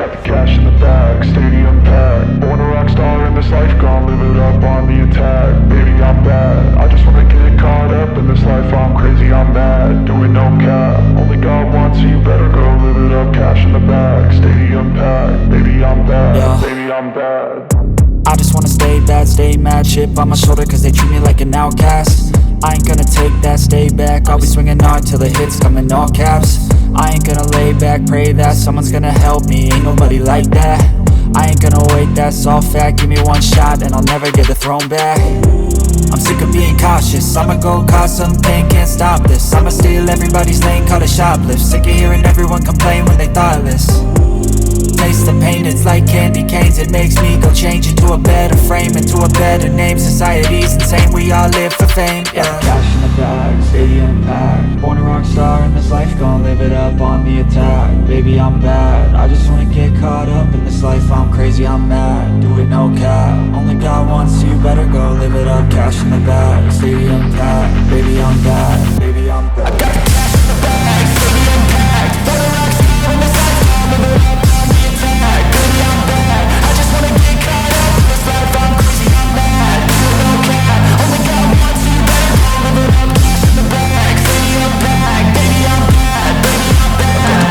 got the cash in the bag, stadium packed. Born a rock star in this life, gon' live it up on the attack. Baby, I'm bad, I just wanna get caught up in this life. I'm crazy, I'm mad, doing no cap. Only God wants you, better go live it up. Cash in the bag, stadium packed. Baby, I'm bad, yeah. Baby, I'm bad. I just wanna stay bad, stay mad. Chip on my shoulder cause they treat me like an outcast. I ain't gonna take that, stay back. I'll be swinging hard till the hits come in all caps. I ain't gonna lay back, pray that someone's gonna help me. Ain't nobody like that. I ain't gonna wait, that's all fact. Give me one shot and I'll never get the throne back. I'm sick of being cautious, I'ma go cause some pain, can't stop this. I'ma steal everybody's lane, call it shoplift. Sick of hearing everyone complain when they thoughtless. Taste the pain, it's like candy canes. It makes me go change into a better frame, into a better name. Society's insane, we all live for fame, yeah. Cash in the bag, stadium packed. Born a rock star in this life, gon' live it up on the attack. Baby, I'm bad, I just wanna get caught up in this life. I'm crazy, I'm mad, do it no cap. Only God wants you, better go live it up. Cash in the bag, stadium packed. Baby, I'm bad, baby, I'm bad. I got the cash in the bag, stadium packed. Born a rock star in this life, gon' live it up. I'm crazy, I'm mad, do it no cap. Only God wants you, better go live it up. Cash in the bag, stadium packed. Baby, I'm bad, baby, I'm bad.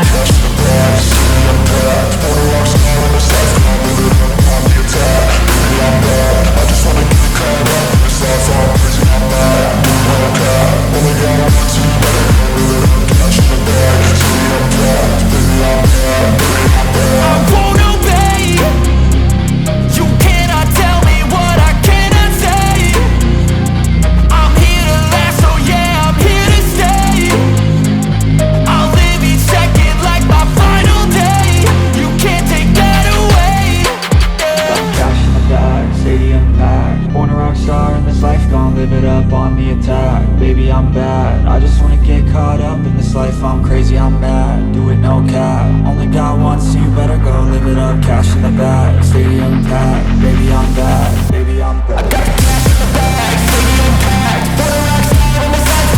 I got the cash in the bag, stadium packed. Born a rock star in this life, gon' live it up on the attack. Baby, I'm bad, I just wanna get caught up in this life. I'm crazy, I'm mad, do it no cap. Only God wants you, better go live it up. Cash in the bag, stadium packed. Baby, I'm bad, baby, I'm bad. I got the cash in the bag, stadium packed. Born a rock star in this life.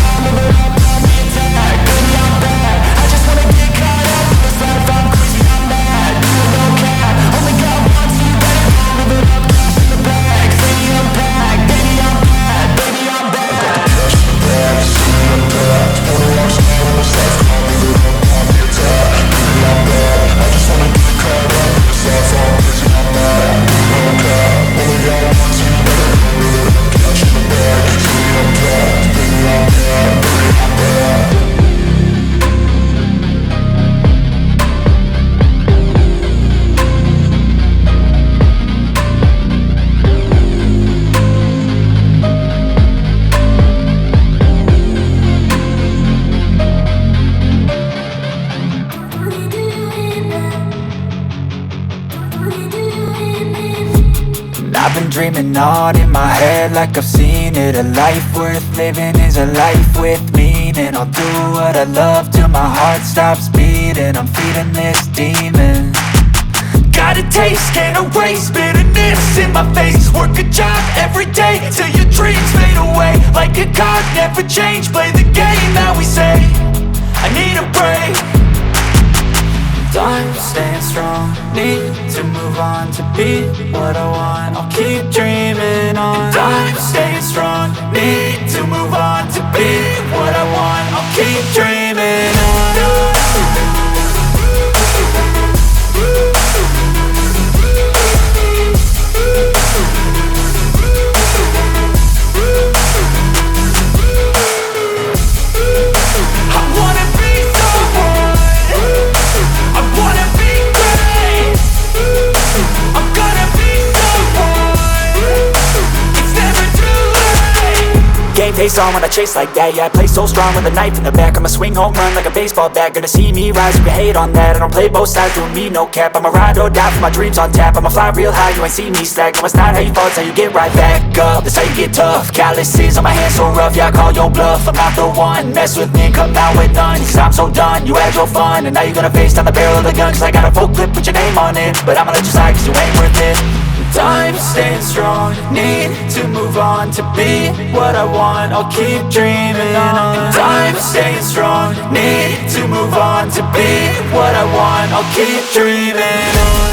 I've been dreaming on in my head like I've seen it. A life worth living is a life with meaning. I'll do what I love till my heart stops beating. I'm feeding this demon. Got a taste, can't erase bitterness in my face. Work a job every day till your dreams fade away. Like a card, never change, play the game that we say. I need a break. I'm staying strong, need to move on to be what I want. I'll keep dreaming on. I'm staying strong, need to move on to be what I want. I'll keep dreaming on. Game face on when I chase like that. Yeah, I play so strong with a knife in the back. I'ma swing home run like a baseball bat. Gonna see me rise, you can hate on that. I don't play both sides, doing me no cap. I'ma ride or die for my dreams on tap. I'ma fly real high, you ain't see me slack. No, it's not how you fall, it's how you get right back up. That's how you get tough. Calluses on my hands so rough, yeah, I call your bluff. I'm not the one, mess with me and come out with none. Cause I'm so done, you had your fun. And now you're gonna face down the barrel of the gun. Cause I got a full clip, put your name on it. But I'ma let you slide cause you ain't worth it. time, staying strong. Need to move on to be what I want. I'll keep dreaming on. Time, staying strong. Need to move on to be what I want. I'll keep dreaming on.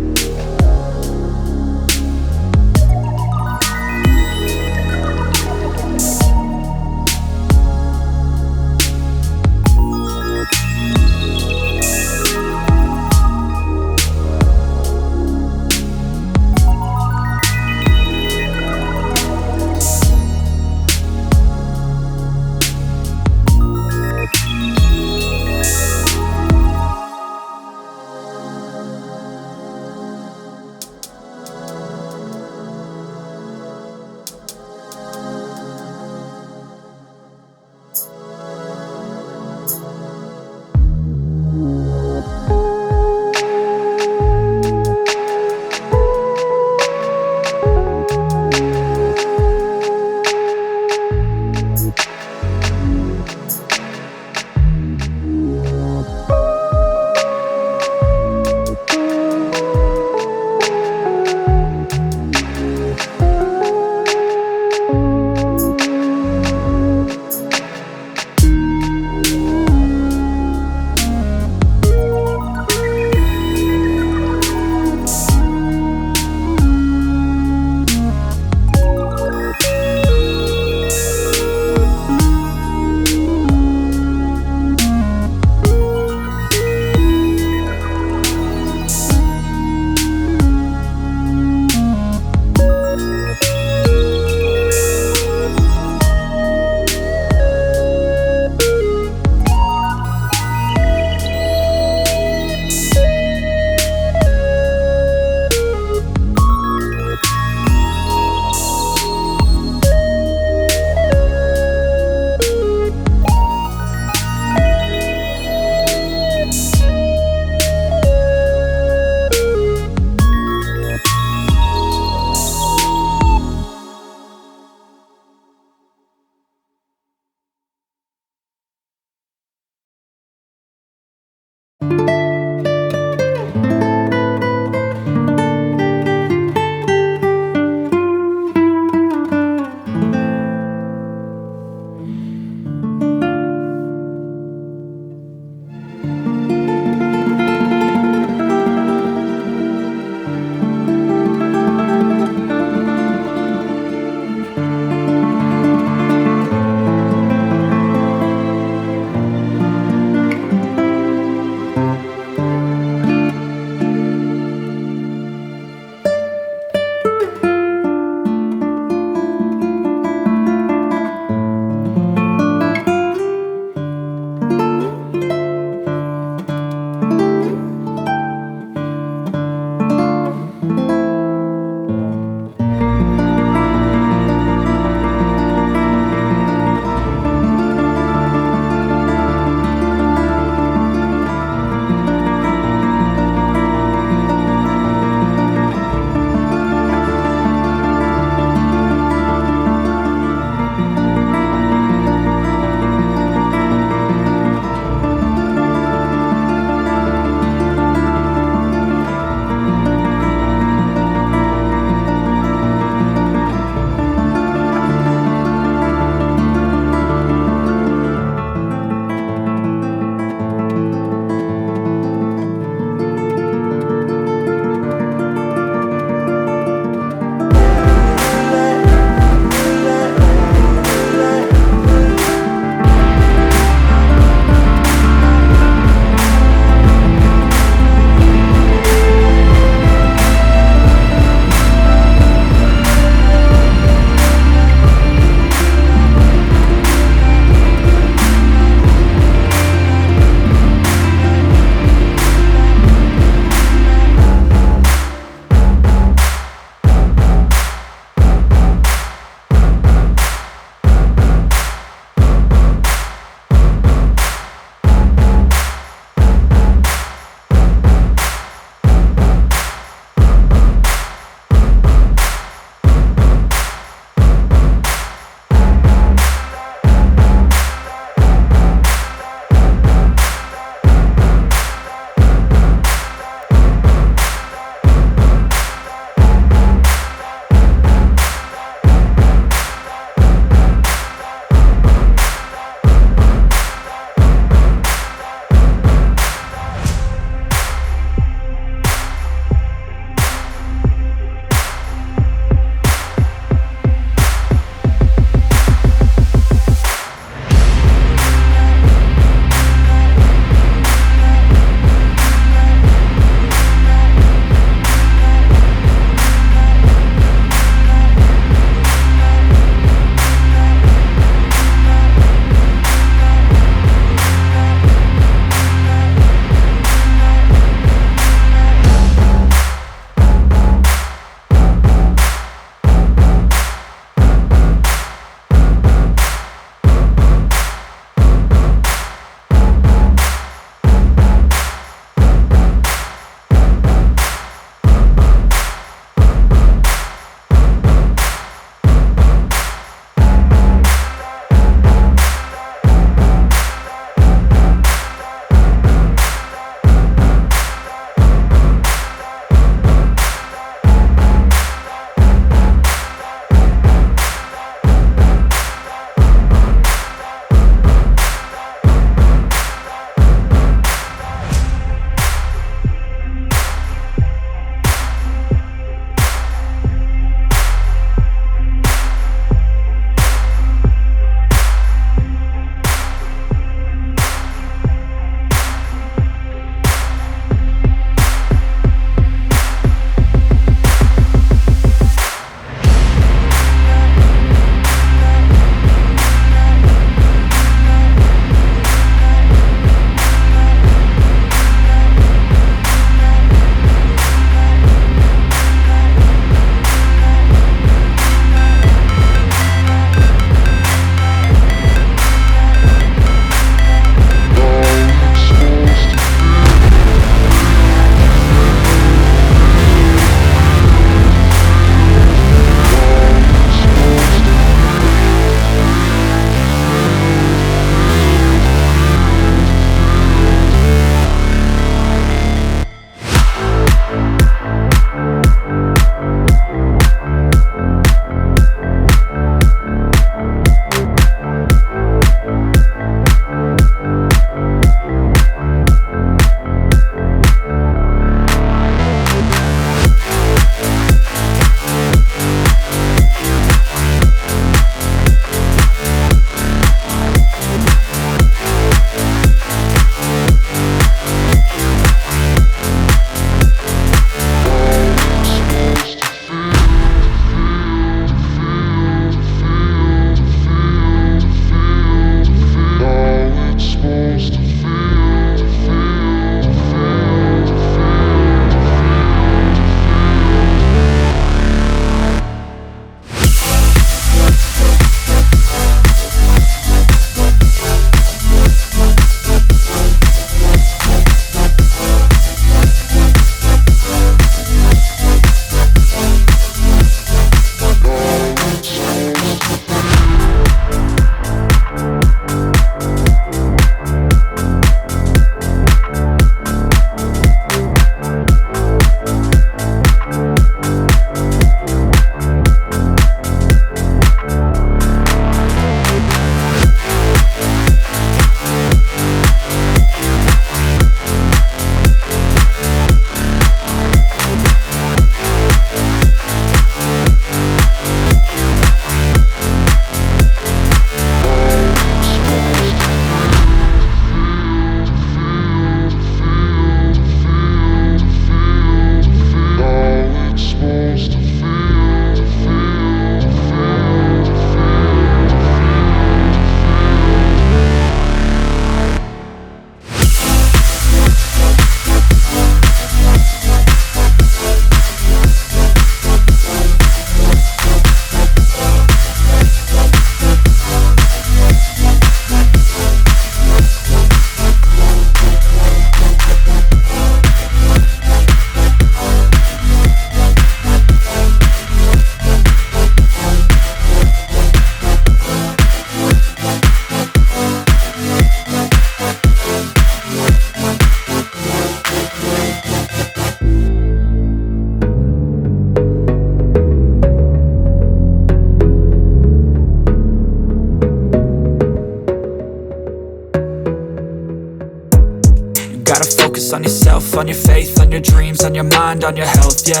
gotta focus on yourself, on your faith, on your dreams, on your mind, on your health, yeah.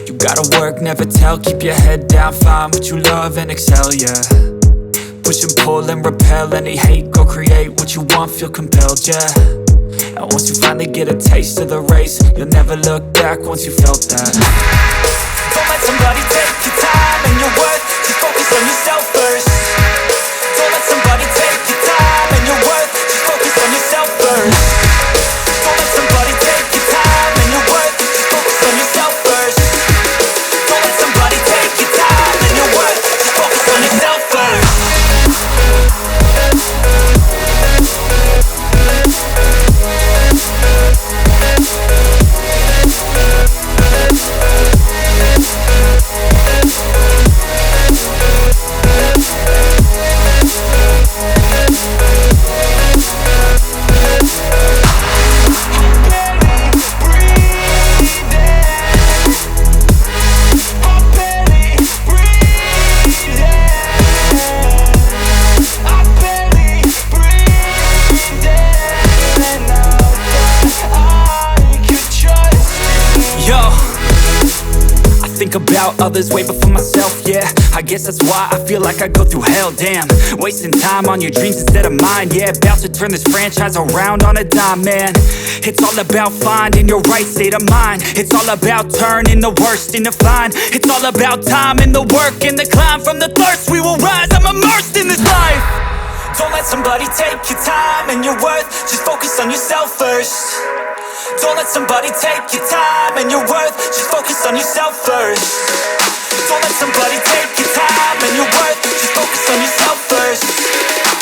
You gotta work, never tell, keep your head down, find what you love and excel, yeah. Push and pull and repel any hate, go create what you want, feel compelled, yeah. And once you finally get a taste of the race, you'll never look back once you felt that. Don't let somebody take your time and your worth, just focus on yourself first. Don't let somebody take your time and your worth, just focus on yourself first. Don't let somebody take your time and your worth, just focus on yourself first. Don't let somebody take your time and your worth, just focus on yourself first. About others way before myself, yeah. I guess that's why I feel like I go through hell, damn. Wasting time on your dreams instead of mine, yeah. About to turn this franchise around on a dime, man. It's all about finding your right state of mind. It's all about turning the worst into fine. It's all about time and the work and the climb. From the thirst we will rise, I'm immersed in this life. Don't let somebody take your time and your worth, just focus on yourself first. Don't let somebody take your time and your worth, just focus on yourself first. Don't let somebody take your time and your worth, just focus on yourself first.